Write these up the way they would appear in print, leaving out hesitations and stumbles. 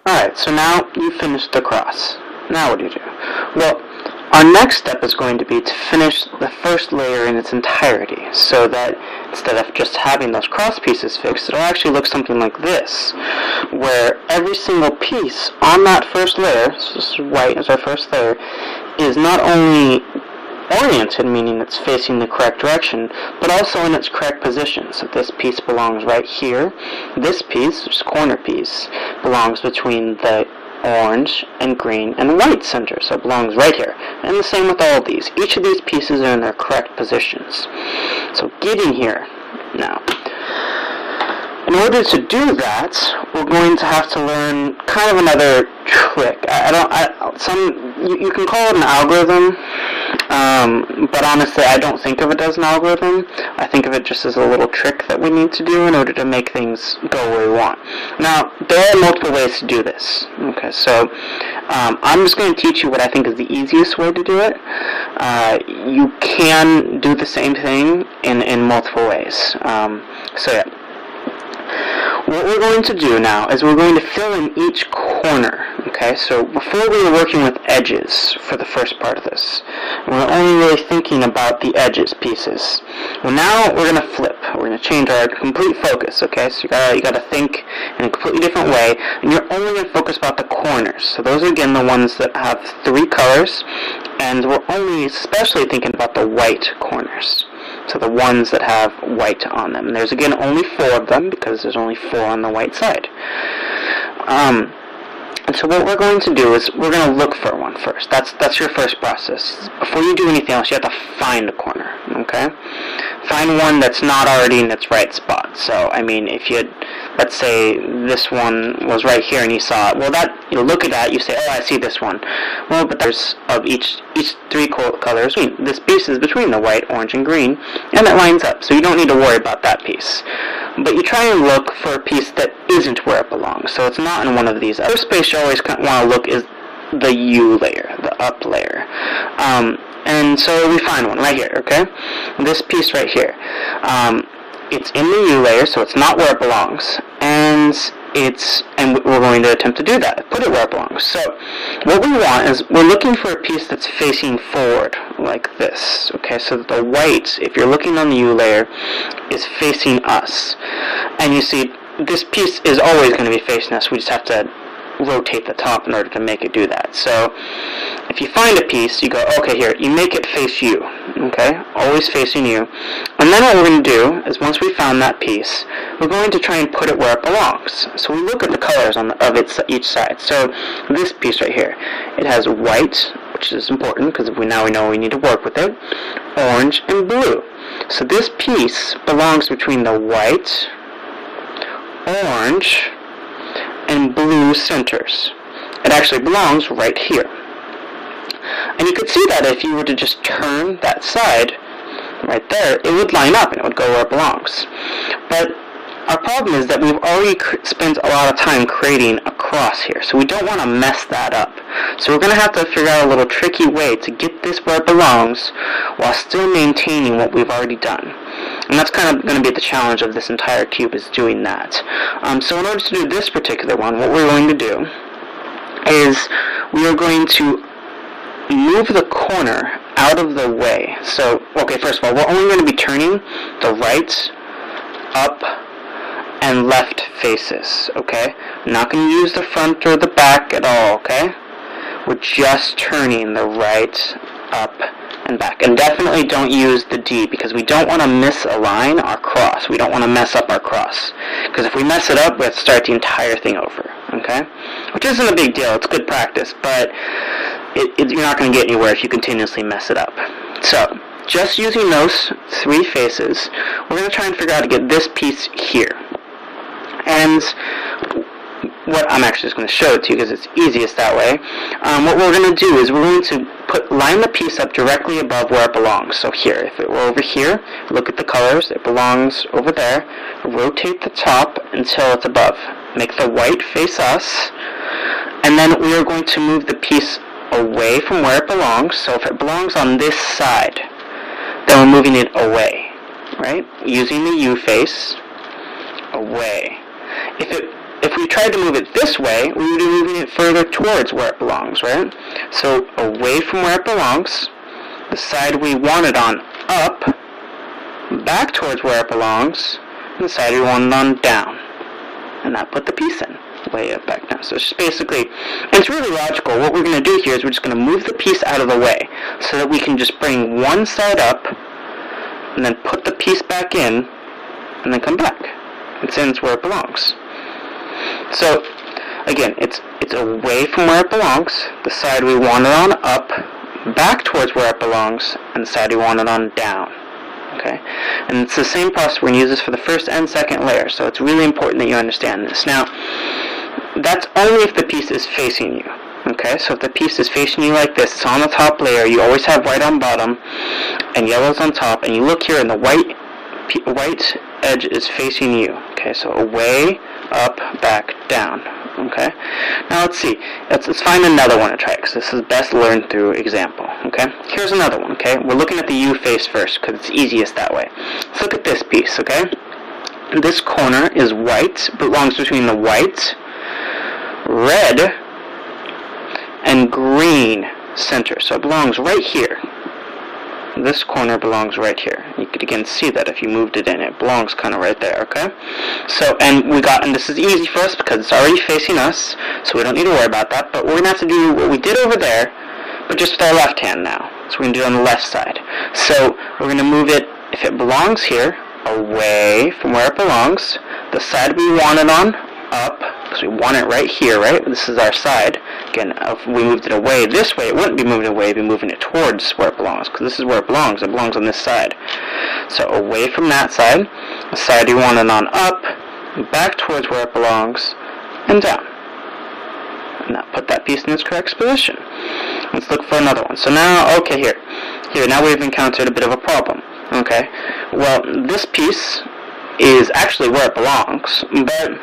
Alright, so now you've finished the cross. Now what do you do? Well, our next step is going to be to finish the first layer in its entirety, so that instead of just having those cross pieces fixed, it'll actually look something like this, where every single piece on that first layer, so this is white as our first layer, is not only oriented, meaning it's facing the correct direction, but also in its correct position. So this piece belongs right here. This piece, this corner piece, belongs between the orange and green and white center, so it belongs right here. And the same with all of these. Each of these pieces are in their correct positions. So getting here now. In order to do that, we're going to have to learn kind of another trick. You can call it an algorithm, but honestly, I don't think of it as an algorithm. I think of it just as a little trick that we need to do in order to make things go where we want. Now, there are multiple ways to do this. Okay, so I'm just going to teach you what I think is the easiest way to do it. You can do the same thing in multiple ways. So yeah. What we're going to do now is we're going to fill in each corner, okay? So before we were working with edges for the first part of this. We're only really thinking about the edges pieces. Well, now we're going to flip. We're going to change our complete focus, okay? So you got to think in a completely different way, and you're only going to focus about the corners. So those are, again, the ones that have 3 colors, and we're only especially thinking about the white corners. So the ones that have white on them. And there's, again, only 4 of them, because there's only 4 on the white side. And so what we're going to do is we're going to look for one first. That's your first process. Before you do anything else, you have to find a corner, okay? Find one that's not already in its right spot. So, I mean, if you had, let's say this one was right here and you saw it, well, that, you look at that, you say, oh, I see this one. Well, but there's of each 3 colors. I mean, this piece is between the white, orange, and green, and it lines up, so you don't need to worry about that piece. But you try and look for a piece that isn't where it belongs, so it's not in one of these. The first place you always want to look is the U layer, the up layer. And so we find one right here, okay? This piece right here. It's in the U layer, so it's not where it belongs. And we're going to attempt to do that, put it where it belongs. So what we want is we're looking for a piece that's facing forward, like this. Okay, so the white, if you're looking on the U layer, is facing us. And you see, this piece is always going to be facing us. We just have to rotate the top in order to make it do that. So if you find a piece, you go, okay, here, you make it face you, okay, always facing you. And then what we're going to do is once we found that piece, we're going to try and put it where it belongs. So we look at the colors of each side. So this piece right here, it has white, which is important because now we know we need to work with it, orange, and blue. So this piece belongs between the white, orange, and blue centers. It actually belongs right here. And you could see that if you were to just turn that side right there, it would line up and it would go where it belongs. But our problem is that we've already spent a lot of time creating a cross here, so we don't want to mess that up. So we're going to have to figure out a little tricky way to get this where it belongs while still maintaining what we've already done. And that's kind of going to be the challenge of this entire cube, is doing that. So in order to do this particular one, what we're going to do is we are going to move the corner out of the way. So, okay, first of all, we're only going to be turning the right, up, and left faces, okay? I'm not going to use the front or the back at all, okay? We're just turning the right, up, and back. And definitely don't use the D, because we don't want to misalign our cross. We don't want to mess up our cross. Because if we mess it up, we have to start the entire thing over, okay? Which isn't a big deal. It's good practice, but you're not going to get anywhere if you continuously mess it up. So, just using those 3 faces, we're going to try and figure out how to get this piece here. And what I'm actually just going to show it to you because it's easiest that way. What we're going to do is we're going to line the piece up directly above where it belongs. So here, if it were over here, look at the colors, it belongs over there. Rotate the top until it's above. Make the white face us, and then we are going to move the piece away from where it belongs. So if it belongs on this side, then we're moving it away, right? Using the U face, away. If it if we tried to move it this way, we would be moving it further towards where it belongs, right? So away from where it belongs, the side we want it on up, back towards where it belongs, and the side we want it on down. And that put the piece in, way up, back down. So it's just basically, and it's really logical. What we're going to do here is we're just going to move the piece out of the way so that we can just bring one side up and then put the piece back in and then come back. It's in where it belongs. So again, it's away from where it belongs, the side we want it on up, back towards where it belongs, and the side we want it on down. Okay, and it's the same process. We're going to use this for the first and second layer, so it's really important that you understand this. Now, that's only if the piece is facing you. Okay, so if the piece is facing you like this, it's on the top layer, you always have white on bottom and yellow's on top, and you look here and the white edge is facing you. Okay, so away, up, back, down. Okay, now let's see. Let's find another one to try, because this is best learned through example. Okay, here's another one. Okay, we're looking at the U face first because it's easiest that way. Let's look at this piece. Okay, this corner is white, belongs between the white, red, and green center, so it belongs right here. This corner belongs right here. You could again see that if you moved it in, it belongs kind of right there, okay? So, and this is easy for us because it's already facing us, so we don't need to worry about that, but we're going to have to do what we did over there, but just with our left hand now. So we're going to do it on the left side. So we're going to move it, if it belongs here, away from where it belongs, the side we want it on, up, because we want it right here, right? This is our side. Again, if we moved it away this way, it wouldn't be moving away, it'd be moving it towards where it belongs, because this is where it belongs on this side. So away from that side, the side you want it on up, back towards where it belongs, and down. And that put that piece in its correct position. Let's look for another one. So now, okay, here, now we've encountered a bit of a problem. Okay, well, this piece is actually where it belongs, but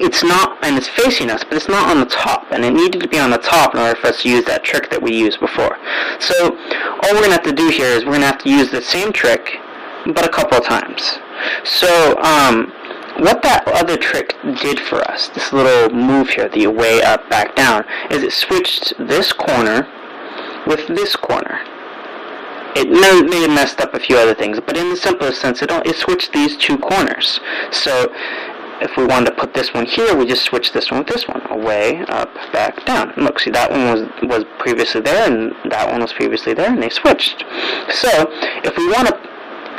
it's not, and it's facing us, but it's not on the top, and it needed to be on the top in order for us to use that trick that we used before. So all we're going to have to do here is we're going to have to use the same trick, but a couple of times. So what that other trick did for us, this little move here, the way up, back down, is it switched this corner with this corner. It may have messed up a few other things, but in the simplest sense, it switched these two corners. So if we wanted to put this one here, we just switch this one with this one. Away, up, back, down. And look, see, that one was previously there, and that one was previously there, and they switched. So if we want to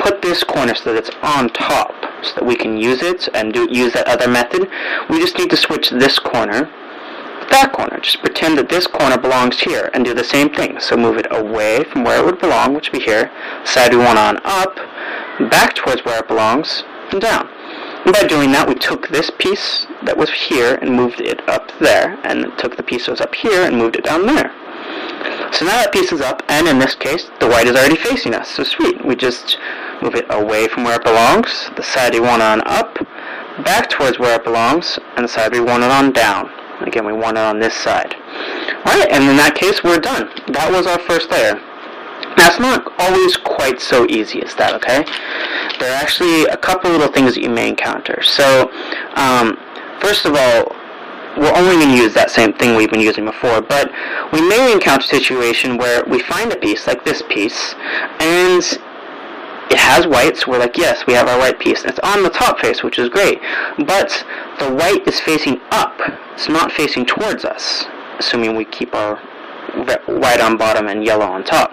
put this corner so that it's on top, so that we can use it and use that other method, we just need to switch this corner with that corner. Just pretend that this corner belongs here, and do the same thing. So move it away from where it would belong, which would be here. Side we want on up, back towards where it belongs, and down. And by doing that, we took this piece that was here and moved it up there, and took the piece that was up here and moved it down there. So now that piece is up, and in this case, the white is already facing us. So sweet. We just move it away from where it belongs, the side we want on up, back towards where it belongs, and the side we want it on down. Again, we want it on this side. Alright, and in that case, we're done. That was our first layer. Now, it's not always quite so easy as that, okay? There are actually a couple little things that you may encounter. So, first of all, we're only going to use that same thing we've been using before, but we may encounter a situation where we find a piece, like this piece, and it has white, so we're like, yes, we have our white piece. And it's on the top face, which is great, but the white is facing up. It's not facing towards us, assuming we keep our white on bottom and yellow on top.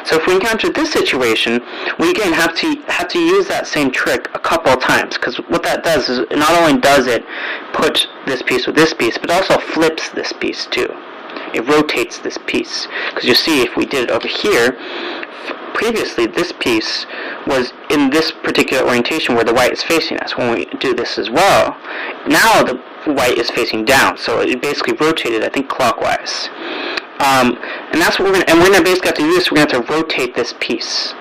So if we encounter this situation, we again have to use that same trick a couple of times, because what that does is not only does it put this piece with this piece, but also flips this piece too. It rotates this piece, because you see, if we did it over here, previously this piece was in this particular orientation where the white is facing us. When we do this as well, now the white is facing down, so it basically rotated, I think, clockwise. And that's what we're gonna basically have to do this. We're gonna have to rotate this piece,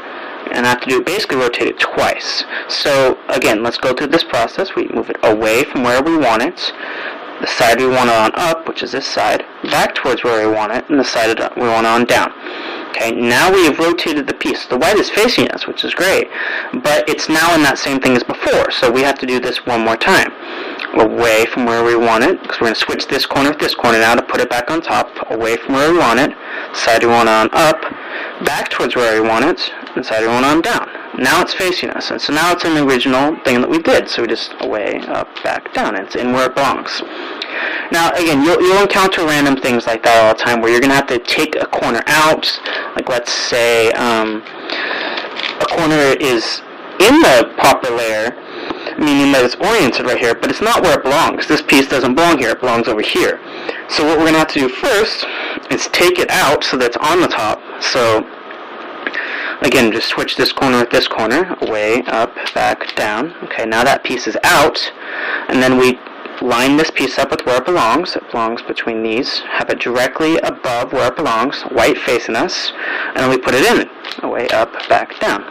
and have to basically rotate it twice. So again, let's go through this process. We move it away from where we want it, the side we want it on up, which is this side, back towards where we want it, and the side we want it on down. Okay, now we have rotated the piece. The white is facing us, which is great, but it's now in that same thing as before, so we have to do this one more time. away from where we want it, because we're going to switch this corner with this corner now to put it back on top, away from where we want it, side we want on up, back towards where we want it, and side we want on down. Now it's facing us, and so now it's in the original thing that we did, so we just away, up, back, down, it's in where it belongs. Now, again, you'll encounter random things like that all the time, where you're going to have to take a corner out, like let's say a corner is in the proper layer, meaning that it's oriented right here, but it's not where it belongs. This piece doesn't belong here, it belongs over here. So what we're going to have to do first is take it out so that it's on the top. So again, just switch this corner with this corner, away, up, back, down. Okay, now that piece is out, and then we line this piece up with where it belongs. It belongs between these. Have it directly above where it belongs, white facing us, and then we put it in, away, up, back, down.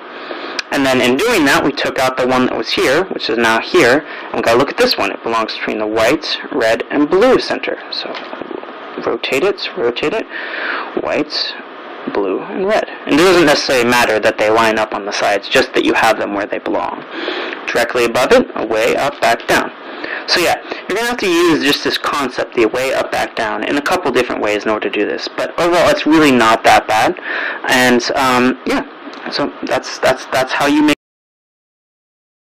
And then in doing that, we took out the one that was here, which is now here, and we've got to look at this one. It belongs between the white, red, and blue center. So rotate it, white, blue, and red. And it doesn't necessarily matter that they line up on the sides, just that you have them where they belong. Directly above it, away, up, back, down. So yeah, you're going to have to use just this concept, the away, up, back, down, in a couple different ways in order to do this. But overall, it's really not that bad. And yeah. So that's how you make